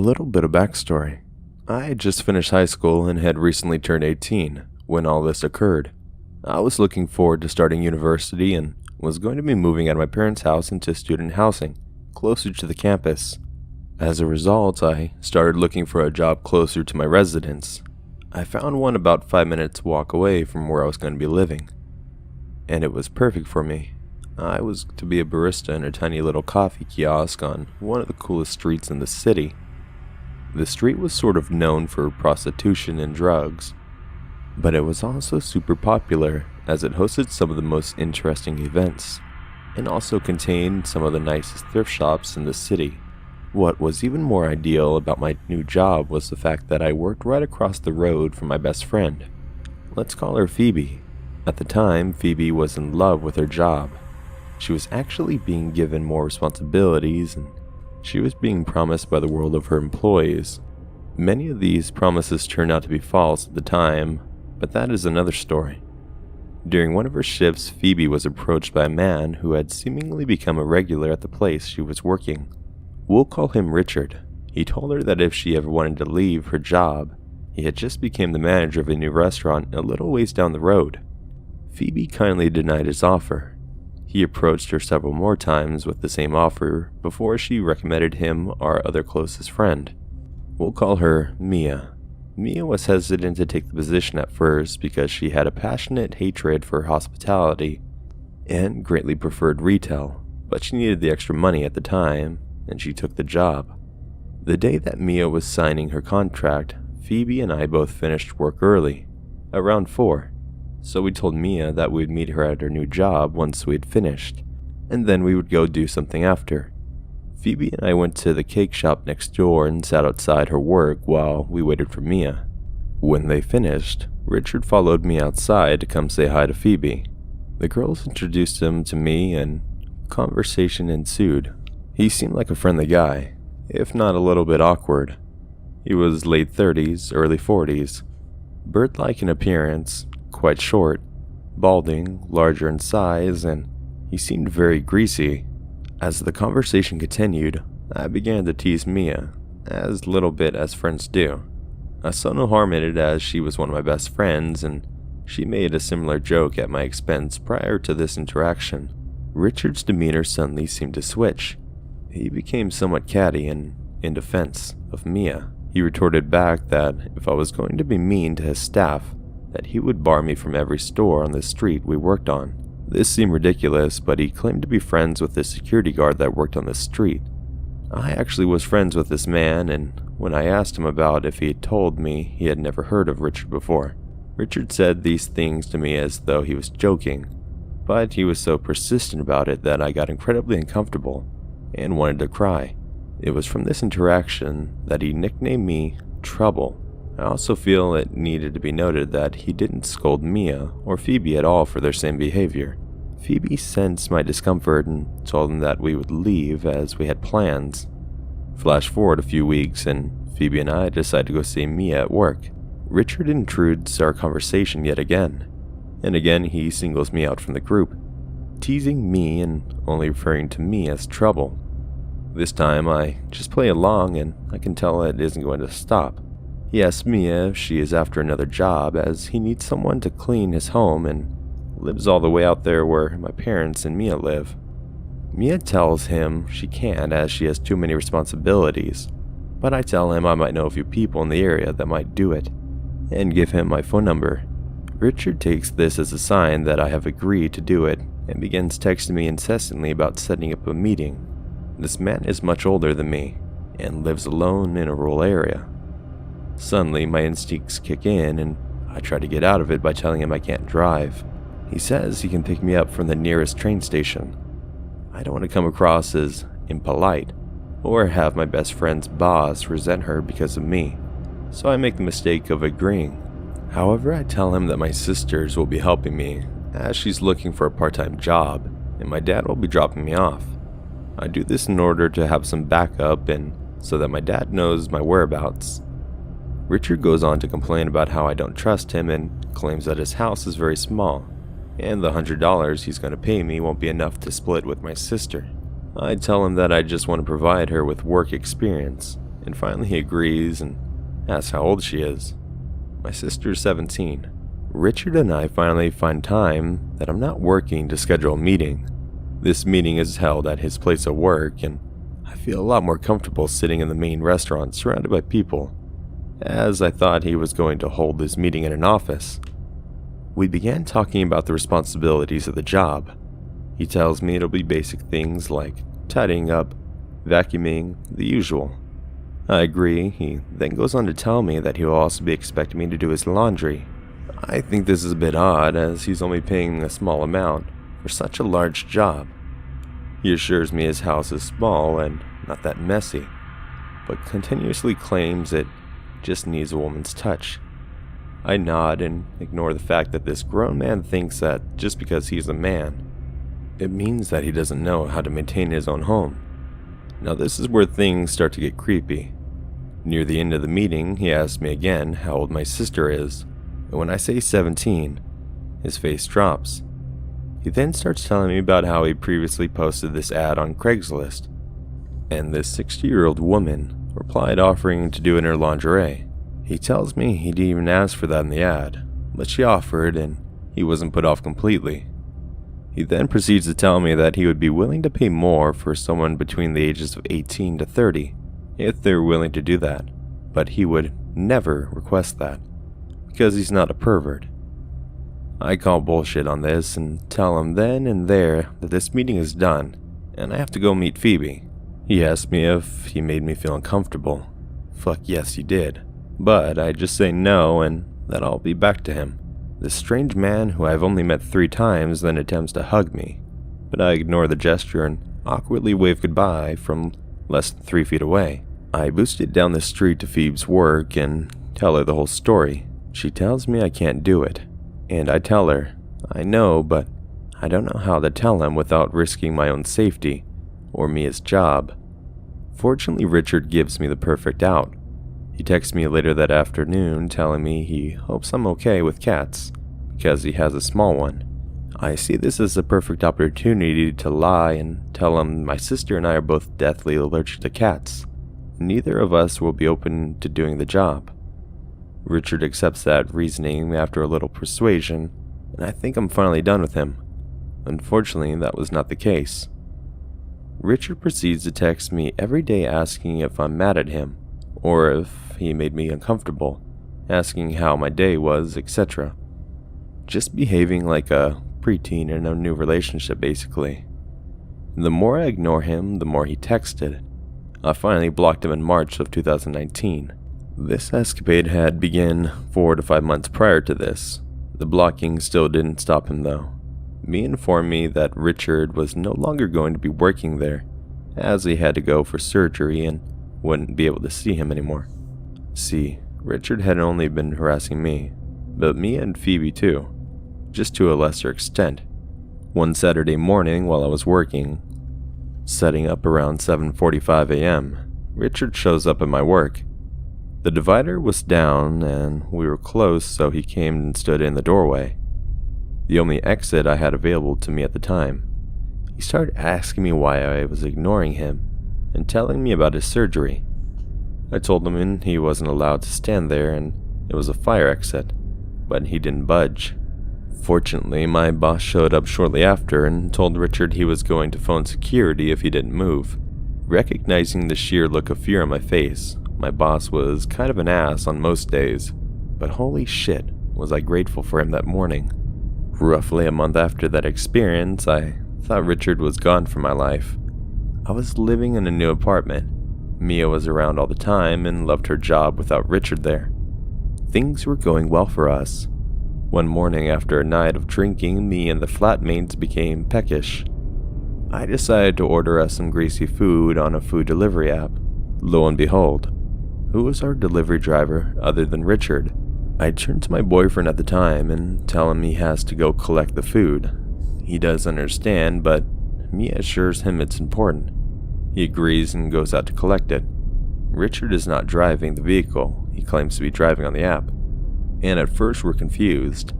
little bit of backstory. I had just finished high school and had recently turned 18 when all this occurred. I was looking forward to starting university and was going to be moving out of my parents' house into student housing, closer to the campus. As a result, I started looking for a job closer to my residence. I found one about 5 minutes walk away from where I was going to be living, and it was perfect for me. I was to be a barista in a tiny little coffee kiosk on one of the coolest streets in the city. The street was sort of known for prostitution and drugs, but it was also super popular as it hosted some of the most interesting events, and also contained some of the nicest thrift shops in the city. What was even more ideal about my new job was the fact that I worked right across the road from my best friend. Let's call her Phoebe. At the time, Phoebe was in love with her job. She was actually being given more responsibilities, and she was being promised by the world of her employees. Many of these promises turned out to be false at the time, but that is another story. During one of her shifts, Phoebe was approached by a man who had seemingly become a regular at the place she was working. We'll call him Richard. He told her that if she ever wanted to leave her job, he had just become the manager of a new restaurant a little ways down the road. Phoebe kindly denied his offer. He approached her several more times with the same offer before she recommended him our other closest friend. We'll call her Mia. Mia was hesitant to take the position at first because she had a passionate hatred for hospitality and greatly preferred retail, but she needed the extra money at the time, and she took the job. The day that Mia was signing her contract, Phoebe and I both finished work early, around 4. So we told Mia that we would meet her at her new job once we had finished, and then we would go do something after. Phoebe and I went to the cake shop next door and sat outside her work while we waited for Mia. When they finished, Richard followed me outside to come say hi to Phoebe. The girls introduced him to me and conversation ensued. He seemed like a friendly guy, if not a little bit awkward. He was late 30s, early 40s, bird-like in appearance, quite short, balding, larger in size, and he seemed very greasy. As the conversation continued, I began to tease Mia, as little bit as friends do. I saw no harm in it as she was one of my best friends, and she made a similar joke at my expense prior to this interaction. Richard's demeanor suddenly seemed to switch. He became somewhat catty and in defense of Mia. He retorted back that if I was going to be mean to his staff, that he would bar me from every store on the street we worked on. This seemed ridiculous, but he claimed to be friends with the security guard that worked on the street. I actually was friends with this man, and when I asked him about if he had told me he had never heard of Richard before, Richard said these things to me as though he was joking, but he was so persistent about it that I got incredibly uncomfortable and wanted to cry. It was from this interaction that he nicknamed me Trouble. I also feel it needed to be noted that he didn't scold Mia or Phoebe at all for their same behavior. Phoebe sensed my discomfort and told him that we would leave as we had plans. Flash forward a few weeks and Phoebe and I decided to go see Mia at work. Richard intrudes our conversation yet again, and again he singles me out from the group, teasing me and only referring to me as Trouble. This time I just play along and I can tell it isn't going to stop. He asks Mia if she is after another job as he needs someone to clean his home and lives all the way out there where my parents and Mia live. Mia tells him she can't as she has too many responsibilities, but I tell him I might know a few people in the area that might do it and give him my phone number. Richard takes this as a sign that I have agreed to do it and begins texting me incessantly about setting up a meeting. This man is much older than me and lives alone in a rural area. Suddenly, my instincts kick in and I try to get out of it by telling him I can't drive. He says he can pick me up from the nearest train station. I don't want to come across as impolite or have my best friend's boss resent her because of me, so I make the mistake of agreeing. However, I tell him that my sisters will be helping me as she's looking for a part-time job and my dad will be dropping me off. I do this in order to have some backup and so that my dad knows my whereabouts. Richard goes on to complain about how I don't trust him and claims that his house is very small, and the $100 he's going to pay me won't be enough to split with my sister. I tell him that I just want to provide her with work experience, and finally he agrees and asks how old she is. My sister's 17. Richard and I finally find time that I'm not working to schedule a meeting. This meeting is held at his place of work, and I feel a lot more comfortable sitting in the main restaurant surrounded by people, as I thought he was going to hold this meeting in an office. We began talking about the responsibilities of the job. He tells me it'll be basic things like tidying up, vacuuming, the usual. I agree. He then goes on to tell me that he will also be expecting me to do his laundry. I think this is a bit odd, as he's only paying a small amount for such a large job. He assures me his house is small and not that messy, but continuously claims it just needs a woman's touch. I nod and ignore the fact that this grown man thinks that just because he's a man, it means that he doesn't know how to maintain his own home. Now this is where things start to get creepy. Near the end of the meeting, he asks me again how old my sister is, and when I say 17, his face drops. He then starts telling me about how he previously posted this ad on Craigslist, and this 60-year-old woman replied offering to do in her lingerie. He tells me he didn't even ask for that in the ad, but she offered and he wasn't put off completely. He then proceeds to tell me that he would be willing to pay more for someone between the ages of 18 to 30 if they're willing to do that, but he would never request that because he's not a pervert. I call bullshit on this and tell him then and there that this meeting is done and I have to go meet Phoebe. He asked me if he made me feel uncomfortable. Fuck yes, he did. But I just say no and that I'll be back to him. This strange man who I've only met 3 times then attempts to hug me, but I ignore the gesture and awkwardly wave goodbye from less than 3 feet away. I boosted down the street to Phoebe's work and tell her the whole story. She tells me I can't do it, and I tell her, I know, but I don't know how to tell him without risking my own safety or me his job. Fortunately, Richard gives me the perfect out. He texts me later that afternoon telling me he hopes I'm okay with cats because he has a small one. I see this as a perfect opportunity to lie and tell him my sister and I are both deathly allergic to cats. Neither of us will be open to doing the job. Richard accepts that reasoning after a little persuasion, and I think I'm finally done with him. Unfortunately, that was not the case. Richard proceeds to text me every day asking if I'm mad at him, or if he made me uncomfortable, asking how my day was, etc. Just behaving like a preteen in a new relationship, basically. The more I ignore him, the more he texted. I finally blocked him in March of 2019. This escapade had begun 4 to 5 months prior to this. The blocking still didn't stop him though. Me informed me that Richard was no longer going to be working there, as he had to go for surgery and wouldn't be able to see him anymore. See, Richard had only been harassing me, but me and Phoebe too, just to a lesser extent. One Saturday morning while I was working, setting up around 7:45 a.m., Richard shows up at my work. The divider was down and we were close, so he came and stood in the doorway, the only exit I had available to me at the time. He started asking me why I was ignoring him and telling me about his surgery. I told him he wasn't allowed to stand there and it was a fire exit, but he didn't budge. Fortunately, my boss showed up shortly after and told Richard he was going to phone security if he didn't move. Recognizing the sheer look of fear on my face, my boss was kind of an ass on most days, but holy shit, was I grateful for him that morning. Roughly a month after that experience, I thought Richard was gone from my life. I was living in a new apartment. Mia was around all the time and loved her job without Richard there. Things were going well for us. One morning after a night of drinking, me and the flatmates became peckish. I decided to order us some greasy food on a food delivery app. Lo and behold, who was our delivery driver other than Richard? I turned to my boyfriend at the time and tell him he has to go collect the food. He does understand, but Mia assures him it's important. He agrees and goes out to collect it. Richard is not driving the vehicle he claims to be driving on the app, and at first we're confused,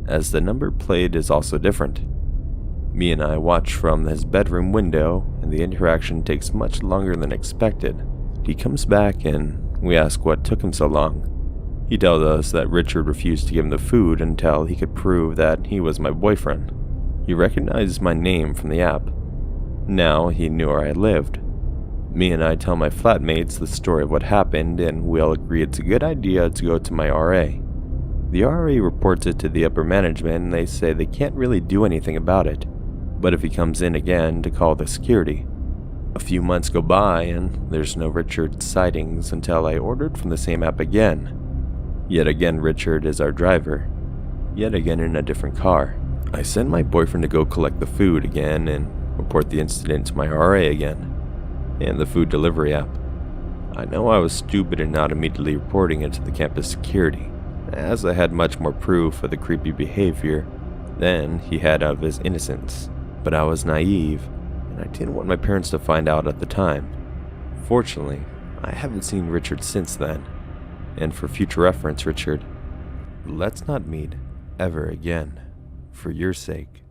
as the number plate is also different. Me and I watch from his bedroom window, and the interaction takes much longer than expected. He comes back and we ask what took him so long. He tells us that Richard refused to give him the food until he could prove that he was my boyfriend. He recognized my name from the app. Now he knew where I lived. Me and I tell my flatmates the story of what happened, and we all agree it's a good idea to go to my RA. The RA reports it to the upper management and they say they can't really do anything about it, but if he comes in again, to call the security. A few months go by and there's no Richard sightings until I ordered from the same app again. Yet again Richard is our driver, yet again in a different car. I send my boyfriend to go collect the food again and report the incident to my RA again, and the food delivery app. I know I was stupid in not immediately reporting it to the campus security, as I had much more proof of the creepy behavior than he had of his innocence, but I was naive, and I didn't want my parents to find out at the time. Fortunately, I haven't seen Richard since then, and for future reference, Richard, let's not meet ever again, for your sake.